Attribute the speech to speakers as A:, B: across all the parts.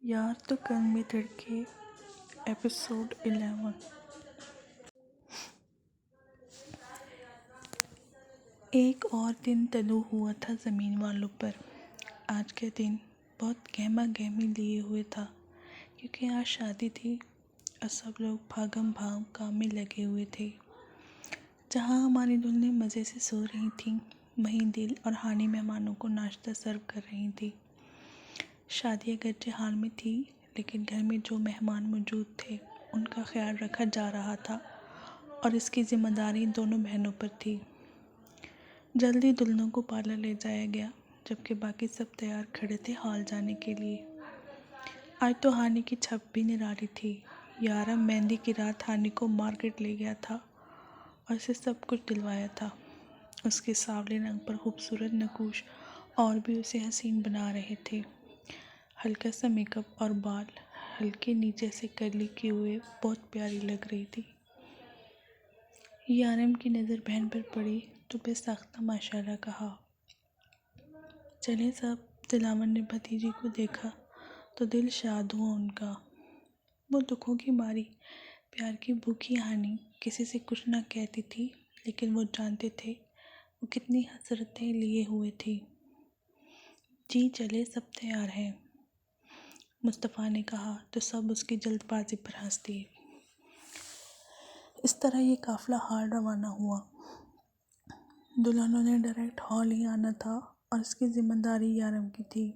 A: यार तो कल में तड़के एपिसोड 11। एक और दिन तलू हुआ था ज़मीन वालों पर। आज के दिन बहुत गहमा गहमी लिए हुए था क्योंकि आज शादी थी और सब लोग भागम भाग काम में लगे हुए थे। जहाँ हमारी दुल्हनें मज़े से सो रही थीं, वहीं दिल और हानि मेहमानों को नाश्ता सर्व कर रही थी। शादी अगरचे हाल में थी, लेकिन घर में जो मेहमान मौजूद थे उनका ख्याल रखा जा रहा था और इसकी जिम्मेदारी दोनों बहनों पर थी। जल्दी दुल्हनों को पार्लर ले जाया गया, जबकि बाकी सब तैयार खड़े थे हॉल जाने के लिए। आज तो हानि की छप भी निराली थी। यारा मेहंदी की रात हानि को मार्केट ले गया था और उसे सब कुछ दिलवाया था। उसके सांवले रंग पर खूबसूरत नकूश और भी उसे हसीन बना रहे थे। हल्का सा मेकअप और बाल हल्के नीचे से कर्ली किए हुए बहुत प्यारी लग रही थी। यारम की नज़र बहन पर पड़ी तो बेसाख्ता माशाल्लाह कहा। चले सब। दिलावर ने भतीजी को देखा तो दिल शाद हुआ उनका। वो दुखों की मारी प्यार की भूखी हानि किसी से कुछ ना कहती थी, लेकिन वो जानते थे वो कितनी हसरतें लिए हुए थी। जी चले, सब तैयार हैं, मुस्तफ़ा ने कहा तो सब उसकी जल्दबाजी पर हंस दिए। इस तरह ये काफ़िला हाल रवाना हुआ। दुल्हनों ने डायरेक्ट हॉल ही आना था और इसकी जिम्मेदारी यारम की थी।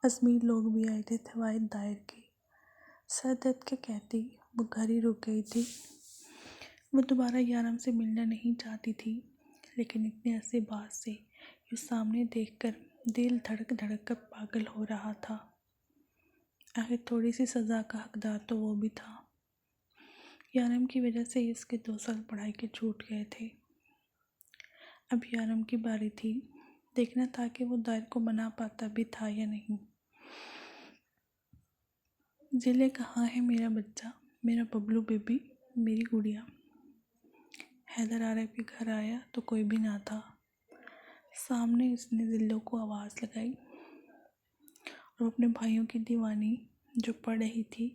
A: अजमेर लोग भी आए थे फवाद दायर के। सर दर्द के कहती वो घर ही रुक गई थी। वो दोबारा यारम से मिलना नहीं चाहती थी, लेकिन इतने अरसे बाद से ये सामने देखकर दिल धड़क धड़क कर पागल हो रहा था। आखिर थोड़ी सी सज़ा का हकदार तो वो भी था। यारम की वजह से इसके 2 साल पढ़ाई के छूट गए थे। अब यारम की बारी थी। देखना था कि वो दायर को मना पाता भी था या नहीं। जिले कहाँ है मेरा बच्चा, मेरा बबलू बेबी, मेरी गुड़िया। हैदर आरब के घर आया तो कोई भी ना था। सामने उसने जिल्लो को आवाज़ लगाई और अपने भाइयों की दीवानी जो पढ़ रही थी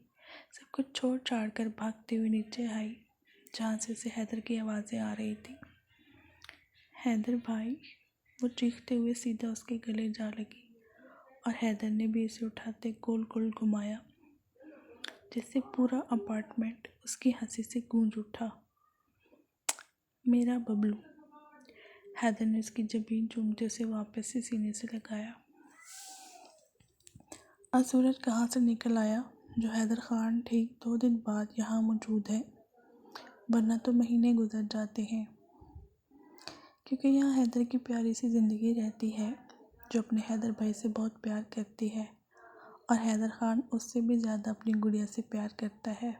A: सब कुछ छोड़ छाड़ कर भागते हुए नीचे आई, जहाँ से उसे हैदर की आवाज़ें आ रही थी। हैदर भाई, वो चीखते हुए सीधा उसके गले जा लगी और हैदर ने भी इसे उठाते गोल गोल घुमाया, जिससे पूरा अपार्टमेंट उसकी हंसी से गूंज उठा। मेरा बबलू। हैदर ने उसकी जबीन चूमते उसे वापस से सीने से लगाया। आज सूरज कहाँ से निकल आया जो हैदर खान ठीक 2 दिन बाद यहाँ मौजूद है, वरना तो महीने गुजर जाते हैं। क्योंकि यहाँ हैदर की प्यारी सी ज़िंदगी रहती है, जो अपने हैदर भाई से बहुत प्यार करती है और हैदर खान उससे भी ज़्यादा अपनी गुड़िया से प्यार करता है।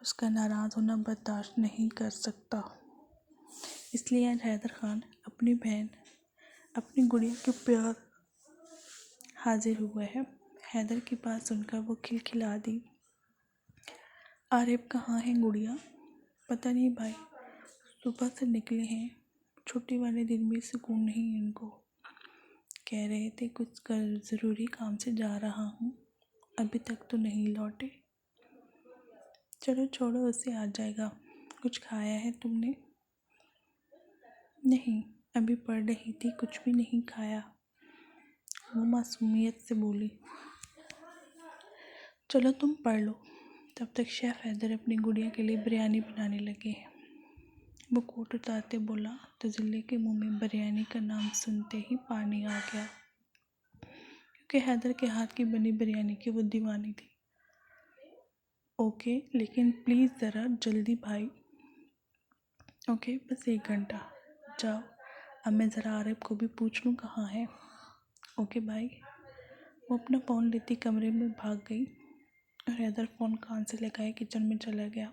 A: उसका नाराज़ होना बर्दाश्त नहीं कर सकता। इसलिए आज हैदर खान अपनी बहन, अपनी गुड़िया के प्यार हाजिर हुआ है। हैदर की बात सुनकर वो खिलखिला दी। आरिफ कहाँ है गुड़िया? पता नहीं भाई, सुबह से निकले हैं, छुट्टी वाले दिन भी सुकून नहीं इनको। कह रहे थे कुछ कर ज़रूरी काम से जा रहा हूँ, अभी तक तो नहीं लौटे। चलो छोड़ो, उससे आ जाएगा। कुछ खाया है तुमने? नहीं, अभी पढ़ रही थी, कुछ भी नहीं खाया, वो मासूमियत से बोली। चलो तुम पढ़ लो, तब तक शेफ़ हैदर अपनी गुड़िया के लिए बिरयानी बनाने लगे। वो कोट उतारते बोला तो जिले के मुंह में बिरयानी का नाम सुनते ही पानी आ गया, क्योंकि हैदर के हाथ की बनी बिरयानी की वो दीवानी थी। ओके, लेकिन प्लीज़ ज़रा जल्दी भाई। ओके, बस 1 घंटा। जाओ, अब मैं ज़रा आरिफ को भी पूछ लूँ कहाँ है। ओके भाई। वो अपना फ़ोन लेती कमरे में भाग गई और हैदर फ़ोन कान से लगाए किचन में चला गया।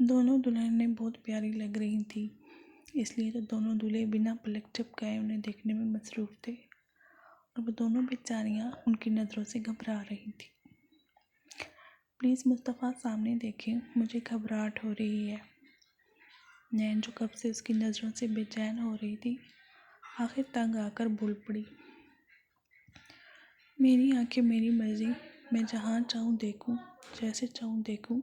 A: दोनों दुल्हनें बहुत प्यारी लग रही थी, इसलिए तो दोनों दूल्हे बिना पलक झपकाए उन्हें देखने में मसरूफ़ थे और वो दोनों बेचारियाँ उनकी नज़रों से घबरा रही थी। प्लीज़ मुस्तफ़ा सामने देखें, मुझे घबराहट हो रही है। नैन जो कब से उसकी नज़रों से बेचैन हो रही थी, आखिर तंग आकर बोल पड़ी। मेरी आंखें मेरी मर्जी, मैं जहाँ चाहूँ देखूँ, जैसे चाहूँ देखूँ।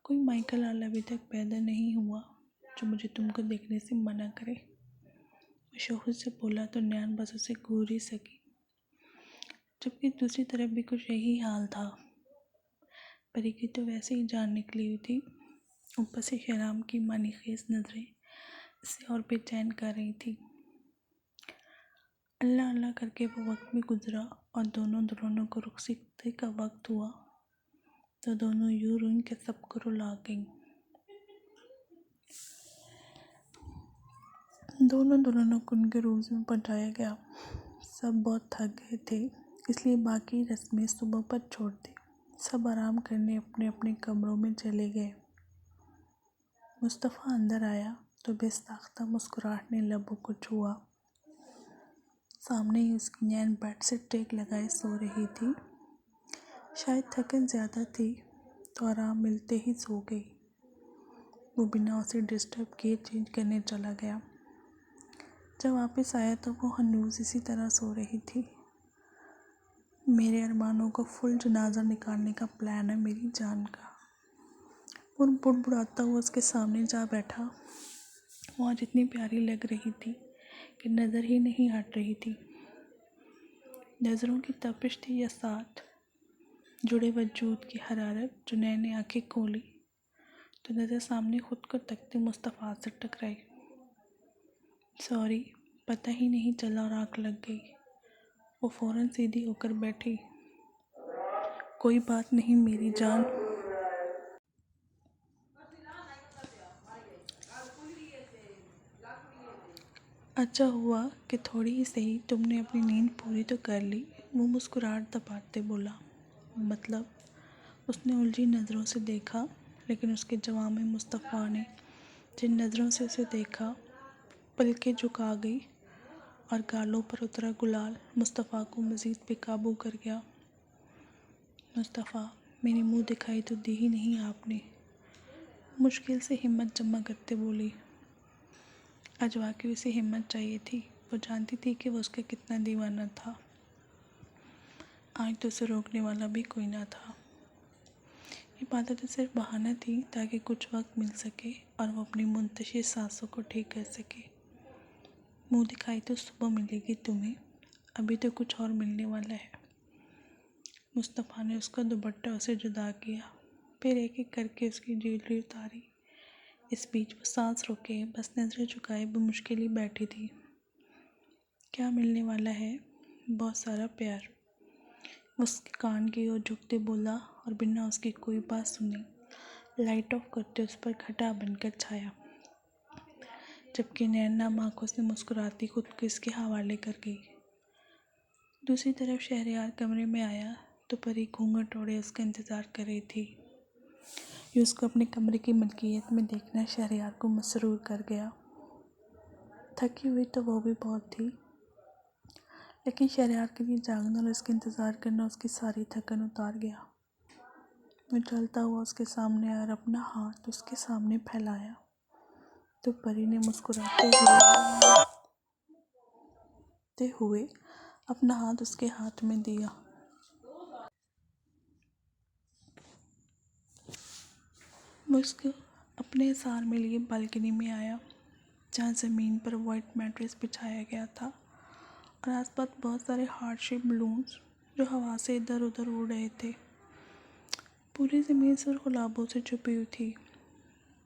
A: कोई माइकल लाल अभी तक पैदा नहीं हुआ जो मुझे तुमको देखने से मना करे। वो शोहर से बोला तो नैन बस उसे घूर ही सकी, जबकि दूसरी तरफ भी कुछ यही हाल था। परी की तो वैसे ही जान निकली हुई थी, ऊपर से शहराम की मानीखेज नजरें इसे और बेचैन कर रही थी। अल्लाह अल्लाह करके वो वक्त भी गुजरा और दोनों दुल्हनों को रुखसती का वक्त हुआ तो दोनों यूं रोईं के सबको रुला गईं। दोनों दुल्हनों को उनके रूम्स में पहुंचाया गया। सब बहुत थक गए थे, इसलिए बाकी रस्में सुबह पर छोड़ दी। सब आराम करने अपने अपने कमरों में चले गए। मुस्तफ़ा अंदर आया तो बेसाख्ता मुस्कुराहट ने लबों को छुआ। सामने ही उसकी नैन बेड से टेक लगाए सो रही थी। शायद थकन ज़्यादा थी तो आराम मिलते ही सो गई। वो बिना उसे डिस्टर्ब किए चेंज करने चला गया। जब वापस आया तो वो हनूज इसी तरह सो रही थी। मेरे अरमानों का फुल जनाजा निकालने का प्लान है मेरी जान का। वो बुड़बुड़ाता हुआ उसके सामने जा बैठा। वो आज इतनी प्यारी लग रही थी कि नज़र ही नहीं हट रही थी। नज़रों की तपिश थी या साथ जुड़े वजूद की हरारत। जो नैने आंखें खोली तो नज़र सामने खुद को तकते मुस्तफ़ा से टकराई। सॉरी, पता ही नहीं चला और आँख लग गई। वो फ़ौरन सीधी होकर बैठी। कोई बात नहीं मेरी जान, अच्छा हुआ कि थोड़ी ही सही तुमने अपनी नींद पूरी तो कर ली। वो मुस्कुराहट दबाते बोला। मतलब? उसने उलझी नज़रों से देखा, लेकिन उसके जवाब में मुस्तफ़ा ने जिन नज़रों से उसे देखा, पलकें झुका गई और गालों पर उतरा गुलाल मुस्तफ़ा को मज़ीद बेकाबू कर गया। मुस्तफ़ा, मेरी मुंह दिखाई तो दी ही नहीं आपने। मुश्किल से हिम्मत जमा करते बोली। आज वाकई उसे हिम्मत चाहिए थी। वो जानती थी कि वो उसका कितना दीवाना था। आज तो उसे रोकने वाला भी कोई ना था। ये बातें तो सिर्फ बहाना थी ताकि कुछ वक्त मिल सके और वो अपनी मुंतशिर सांसों को ठीक कर सके। मुंह दिखाई तो सुबह मिलेगी तुम्हें, अभी तो कुछ और मिलने वाला है। मुस्तफ़ा ने उसका दुपट्टा उसे जुदा किया, फिर एक एक करके उसकी ज्वेलरी उतारी। इस बीच वो सांस रोके बस नज़रें झुकाए मुश्किल ही बैठी थी। क्या मिलने वाला है? बहुत सारा प्यार। उसके कान की ओर झुकते बोला और बिना उसकी कोई बात सुने लाइट ऑफ करते उस पर घटा बनकर छाया, जबकि नैन आंखों से मुस्कुराती खुद को इसके हवाले कर गई। दूसरी तरफ शहरयार कमरे में आया तो परी घूंघट ओढ़े उसका इंतज़ार कर रही थी। ये उसको अपने कमरे की मलकियत में देखना शहरयार को मसरूर कर गया। थकी हुई तो वो भी बहुत थी, लेकिन शहरयार के लिए जागना और उसका इंतज़ार करना उसकी सारी थकन उतार गया। मैं चलता हुआ उसके सामने आया और अपना हाथ उसके सामने फैलाया तो परी ने मुस्कुराते हुए अपना हाथ उसके हाथ में दिया। मैं उसको अपने सार में लिए बालकनी में आया, जहाँ ज़मीन पर वाइट मैट्रेस बिछाया गया था और आसपास बहुत सारे हार्ट शेप बलून्स जो हवा से इधर उधर उड़ रहे थे। पूरी ज़मीन सिर्फ गुलाबों से छुपी हुई थी।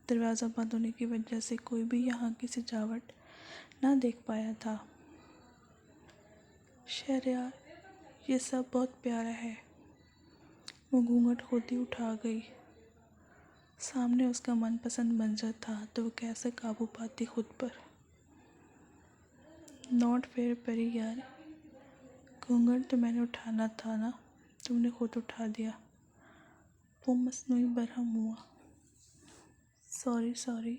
A: दरवाज़ा बंद होने की वजह से कोई भी यहाँ की सजावट ना देख पाया था। शहरयार, ये सब बहुत प्यारा है। वो घूंघट खुद ही उठा गई। सामने उसका मनपसंद मंजर था तो वो कैसे काबू पाती खुद पर। नॉट फेयर परी यार, घूंघट तो मैंने उठाना था ना, तुमने खुद उठा दिया। वो मसनूई बरहम हुआ। सॉरी,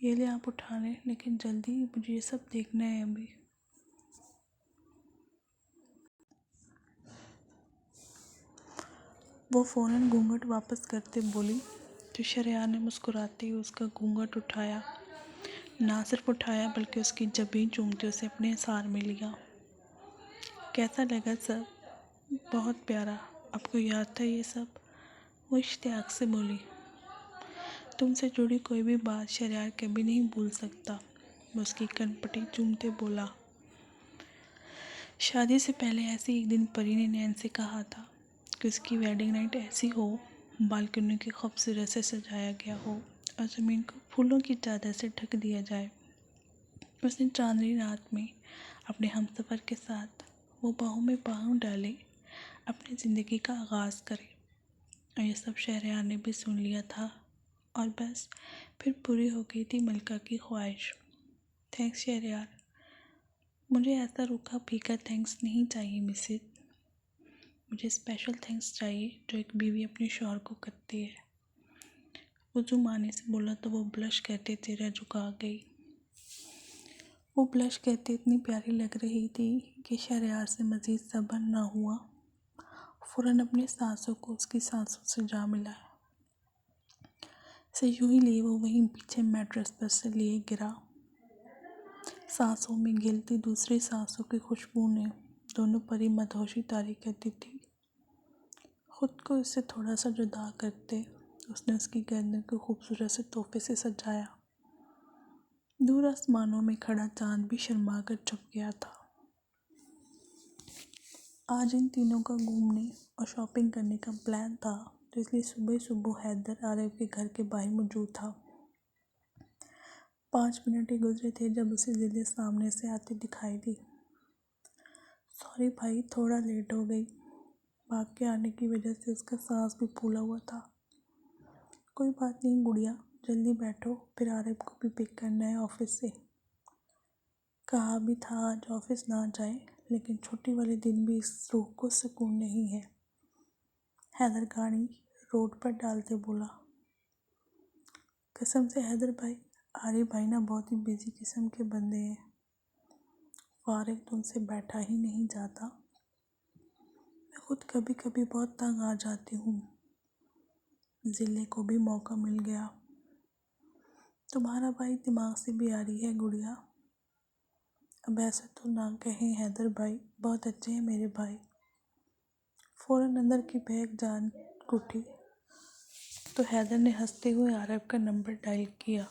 A: ये ले आप उठा लें, लेकिन जल्दी, मुझे ये सब देखना है अभी। वो फ़ौरन घूंघट वापस करते बोली तो शहरयार ने मुस्कुराते हुए उसका घूंघट उठाया। ना सिर्फ उठाया बल्कि उसकी जबीन चूमते उसे अपने सार में लिया। कैसा लगा सब? बहुत प्यारा। आपको याद था ये सब? वो इश्तियाक से बोली। तुमसे जुड़ी कोई भी बात शहरयार कभी नहीं भूल सकता। वो उसकी कनपटी चूमते बोला। शादी से पहले ऐसे एक दिन परी ने नैन से कहा था कि उसकी वेडिंग नाइट ऐसी हो, बालकनी की खूबसूरत से सजाया गया हो और ज़मीन को फूलों की चादर से ढक दिया जाए। उसने चांदनी रात में अपने हमसफ़र के साथ वो बाहों में बाहों डाले अपनी ज़िंदगी का आगाज़ करे। और ये सब शहरयार ने भी सुन लिया था और बस फिर पूरी हो गई थी मलका की ख्वाहिश। थैंक्स शहरयार। मुझे ऐसा रूखा फीका थैंक्स नहीं चाहिए मिसेज। मुझे स्पेशल थैंक्स चाहिए जो एक बीवी अपने शौहर को करती है। वो जो माने से बोला तो वो ब्लश करते चेहरा झुका गई। वो ब्लश करते इतनी प्यारी लग रही थी कि शहरयार से मज़ीद सब्र ना हुआ। फ़ौरन अपने सांसों को उसकी सांसों से जा मिलाया। से यूं ही लिए वो वहीं पीछे मैट्रेस पर से लिए गिरा। सांसों में गिलती दूसरी सांसों की खुशबू ने दोनों परी मदहोशी तारी कर दी थी। खुद को इससे थोड़ा सा जुदा करते उसने उसकी गर्दन को खूबसूरत से तोहफे से सजाया। दूर आसमानों में खड़ा चांद भी शर्मा कर छुप गया था। आज इन तीनों का घूमने और शॉपिंग करने का प्लान था, तो इसलिए सुबह सुबह हैदर आरव के घर के बाहर मौजूद था। 5 मिनट ही गुजरे थे जब उसे जिले सामने से आती दिखाई दी। सॉरी भाई, थोड़ा लेट हो गई। भाग के आने की वजह से उसका सांस भी फूला हुआ था। कोई बात नहीं गुड़िया, जल्दी बैठो, फिर आरव को भी पिक करना है ऑफिस से। कहा भी था आज ऑफिस ना जाए, लेकिन छुट्टी वाले दिन भी इस रूह को सुकून नहीं है। हैदर गाड़ी रोड पर डालते बोला। कसम से हैदर भाई, आरिफ भाई ना बहुत ही बिजी किस्म के बंदे हैं। फारिग तो उनसे बैठा ही नहीं जाता। मैं खुद कभी कभी बहुत तंग आ जाती हूँ। जिले को भी मौका मिल गया। तुम्हारा भाई दिमाग से भी आ रही है गुड़िया। अब ऐसे तो ना कहें हैदर भाई, बहुत अच्छे हैं मेरे भाई। फ़ौरन अंदर की बहक जान उठी तो हैदर ने हंसते हुए आरव का नंबर डायल किया।